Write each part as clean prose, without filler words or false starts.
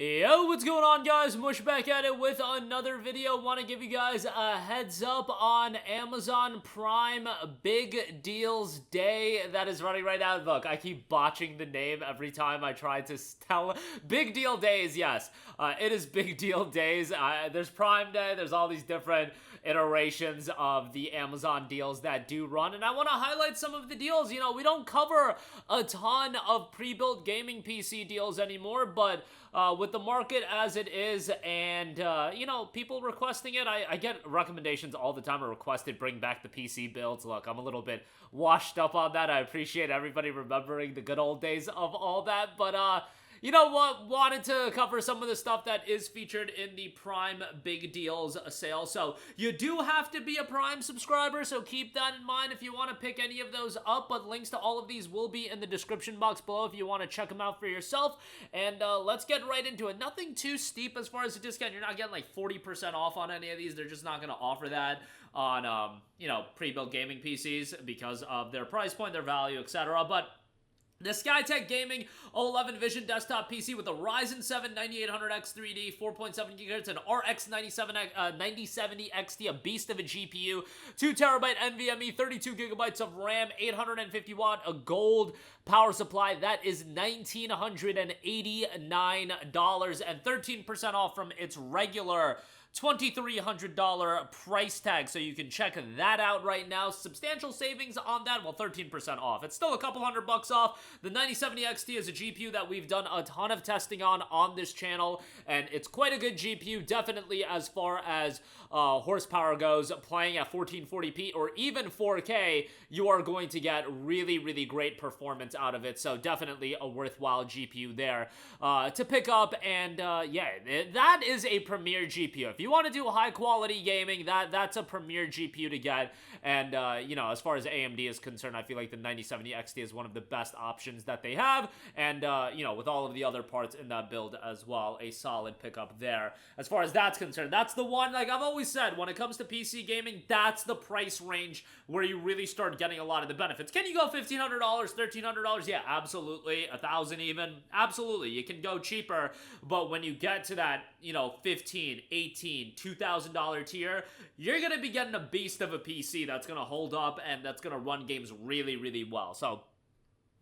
Yo, what's going on, guys? Mush back at it with another video. Want to give you guys a heads up on Amazon Prime Big Deals Day that is running right now. Look, I keep botching the name every time I try to tell. Big Deal Days, yes. It is Big Deal Days. There's Prime Day. There's all these different iterations of the Amazon deals that do run, and I want to highlight some of the deals. You know, we don't cover a ton of pre-built gaming PC deals anymore, but with the market as it is, and you know, people requesting it, I get recommendations all the time or requested bring back the PC builds. Look, I'm a little bit washed up on that. I appreciate everybody remembering the good old days of all that, but you know what? Wanted to cover some of the stuff that is featured in the Prime Big Deals sale. So you do have to be a Prime subscriber, so keep that in mind if you want to pick any of those up. But links to all of these will be in the description box below if you want to check them out for yourself. And let's get right into it. Nothing too steep as far as the discount. You're not getting like 40% off on any of these. They're just not going to offer that on, you know, pre-built gaming PCs because of their price point, their value, etc. But the Skytech Gaming O11 Vision desktop PC with a Ryzen 7 9800X 3D, 4.7 GHz, and RX 9070 XT, a beast of a GPU, 2TB NVMe, 32GB of RAM, 850 watt, a gold power supply. That is $1,989 and 13% off from its regular $2,300 price tag, so you can check that out right now. Substantial savings on that, well, 13% off. It's still a couple $100 off. The 9070 XT is a GPU that we've done a ton of testing on this channel, and it's quite a good GPU, definitely as far as horsepower goes. Playing at 1440p or even 4K, you are going to get really, really great performance out of it, so definitely a worthwhile GPU there to pick up, and yeah, that is a premier GPU. If you want to do high quality gaming, that's a premier GPU to get. And you know, as far as AMD is concerned, I feel like the 9070 XT is one of the best options that they have, and you know, with all of the other parts in that build as well, a solid pickup there. As far as that's concerned, that's the one, like I've always said, when it comes to PC gaming, that's the price range where you really start getting a lot of the benefits. Can you go $1,500, $1,300? Yeah, absolutely. $1,000 even? Absolutely. You can go cheaper, but when you get to that, you know, $1,500, $1,800, $2,000 tier, you're going to be getting a beast of a PC that's going to hold up and that's going to run games really, really well. So,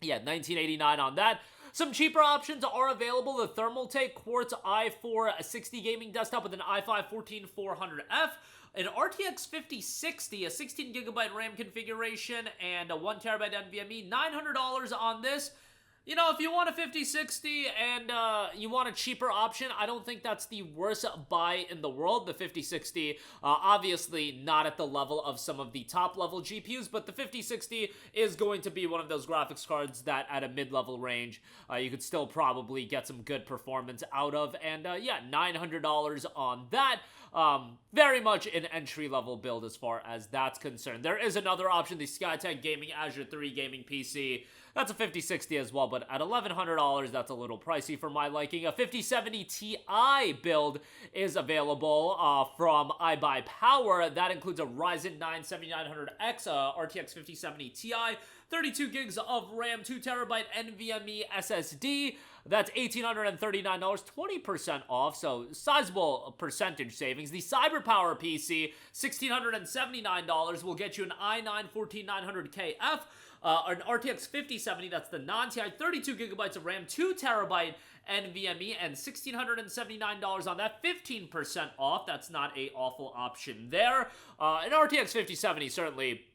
yeah, $1,989 on that. Some cheaper options are available. The Thermaltake Quartz i4 60 gaming desktop with an i5-14400F, an RTX 5060, a 16GB RAM configuration, and a 1TB NVMe. $900 on this. You know, if you want a 5060 and you want a cheaper option, I don't think that's the worst buy in the world. The 5060, obviously not at the level of some of the top-level GPUs, but the 5060 is going to be one of those graphics cards that at a mid-level range, you could still probably get some good performance out of. And yeah, $900 on that. Very much an entry-level build as far as that's concerned. There is another option, the Skytech Gaming Azure 3 gaming PC. That's a 5060 as well, but at $1,100, that's a little pricey for my liking. A 5070 Ti build is available from iBUYPOWER. That includes a Ryzen 9 7900X, RTX 5070 Ti, 32 gigs of RAM, 2TB NVMe SSD. That's $1,839, 20% off, so sizable percentage savings. The CyberPowerPC, $1,679, will get you an i9-14900KF, an RTX 5070, that's the non-Ti, 32 gigabytes of RAM, 2TB NVMe, and $1,679 on that, 15% off. That's not a awful option there. An RTX 5070 certainly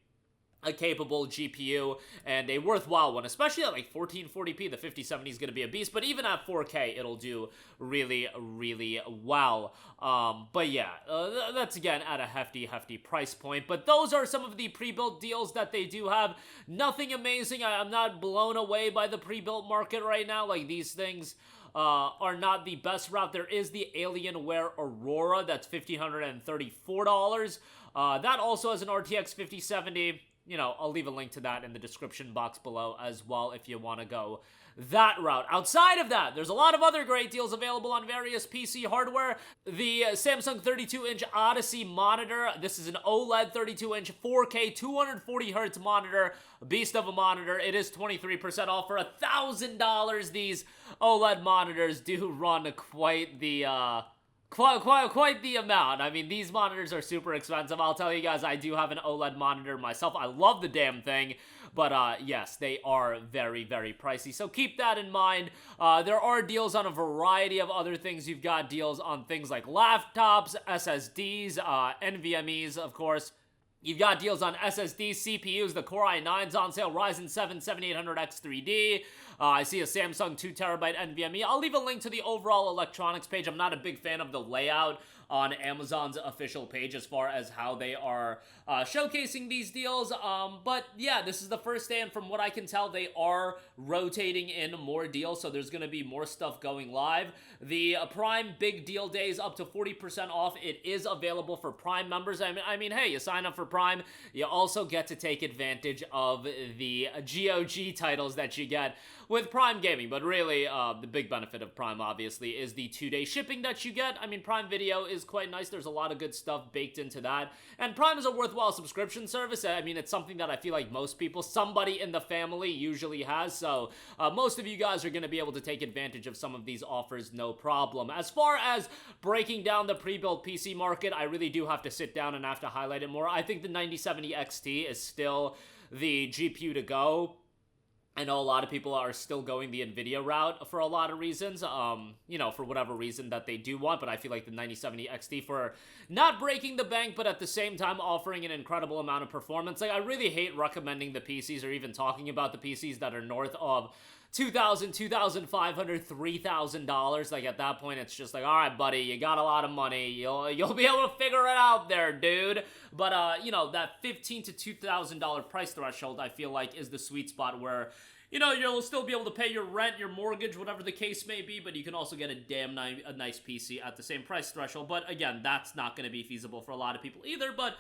a capable GPU and a worthwhile one, especially at like 1440p. The 5070 is going to be a beast, but even at 4K, it'll do really, really well. But yeah, that's again at a hefty price point. But those are some of the pre-built deals that they do have. Nothing amazing. I'm not blown away by the pre-built market right now. Like, these things are not the best route. There is the Alienware Aurora. That's $1,534. That also has an RTX 5070. You know, I'll leave a link to that in the description box below as well if you want to go that route. Outside of that, there's a lot of other great deals available on various PC hardware. The Samsung 32-inch Odyssey monitor. This is an OLED 32-inch 4K 240Hz monitor. A beast of a monitor. It is 23% off for $1,000. These OLED monitors do run quite the quite the amount. I mean, these monitors are super expensive. I'll tell you guys, I do have an OLED monitor myself. I love the damn thing. But yes, they are very, very pricey. So keep that in mind. There are deals on a variety of other things. You've got deals on things like laptops, SSDs, NVMEs, of course. You've got deals on SSD, CPUs, the Core i9's on sale, Ryzen 7 7800X 3D. I see a Samsung 2TB NVMe. I'll leave a link to the overall electronics page. I'm not a big fan of the layout on Amazon's official page as far as how they are showcasing these deals. But yeah, this is the first day, and from what I can tell, they are rotating in more deals, so there's going to be more stuff going live. The Prime Big Deal Days up to 40% off. It is available for Prime members. I mean, hey, you sign up for Prime, you also get to take advantage of the GOG titles that you get with Prime Gaming. But really, the big benefit of Prime, obviously, is the 2-day shipping that you get. I mean, Prime Video is quite nice. There's a lot of good stuff baked into that. And Prime is a worthwhile subscription service. I mean, it's something that I feel like most people, somebody in the family usually has. So most of you guys are going to be able to take advantage of some of these offers, no problem. As far as breaking down the pre-built PC market, I really do have to sit down and have to highlight it more. I think the 9070 XT is still the GPU to go. I know a lot of people are still going the NVIDIA route for a lot of reasons, you know, for whatever reason that they do want, but I feel like the 9070 XT for not breaking the bank, but at the same time offering an incredible amount of performance. Like, I really hate recommending the PCs or even talking about the PCs that are north of $2,000, $2,500, $3,000. Like, at that point, it's just like, all right, buddy, you got a lot of money. You'll be able to figure it out there, dude. But, you know, that $1,500 to $2,000 price threshold, I feel like, is the sweet spot where, you know, you'll still be able to pay your rent, your mortgage, whatever the case may be, but you can also get a nice PC at the same price threshold. But, again, that's not going to be feasible for a lot of people either. But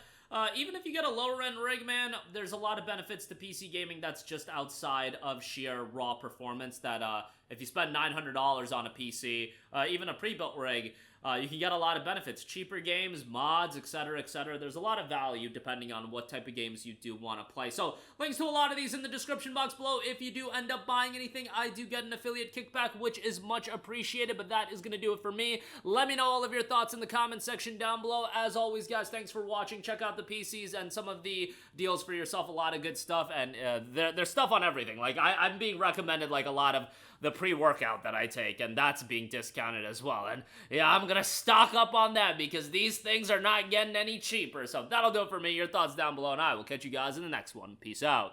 even if you get a lower-end rig, man, there's a lot of benefits to PC gaming that's just outside of sheer raw performance that if you spend $900 on a PC, even a pre-built rig, you can get a lot of benefits. Cheaper games, mods, etc., etc. There's a lot of value depending on what type of games you do want to play. So, links to a lot of these in the description box below. If you do end up buying anything, I do get an affiliate kickback, which is much appreciated, but that is going to do it for me. Let me know all of your thoughts in the comment section down below. As always, guys, thanks for watching. Check out the PCs and some of the deals for yourself. A lot of good stuff, and there's stuff on everything. Like, I'm being recommended, like, a lot of the pre-workout that I take, and that's being discounted as well. And yeah, I'm gonna stock up on that because these things are not getting any cheaper. So that'll do it for me. Your thoughts down below, and I will catch you guys in the next one. Peace out.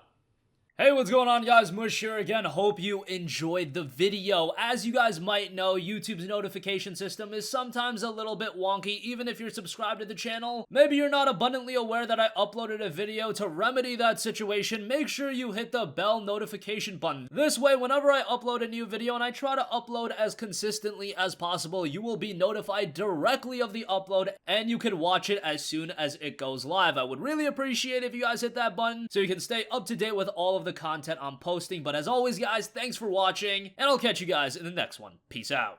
Hey, what's going on, guys? Mush here again. Hope you enjoyed the video. As you guys might know, YouTube's notification system is sometimes a little bit wonky, even if you're subscribed to the channel. Maybe you're not abundantly aware that I uploaded a video. To remedy that situation, make sure you hit the bell notification button. This way, whenever I upload a new video, and I try to upload as consistently as possible, you will be notified directly of the upload, and you can watch it as soon as it goes live. I would really appreciate if you guys hit that button so you can stay up to date with all of the content I'm posting. But as always, guys, thanks for watching, and I'll catch you guys in the next one. Peace out.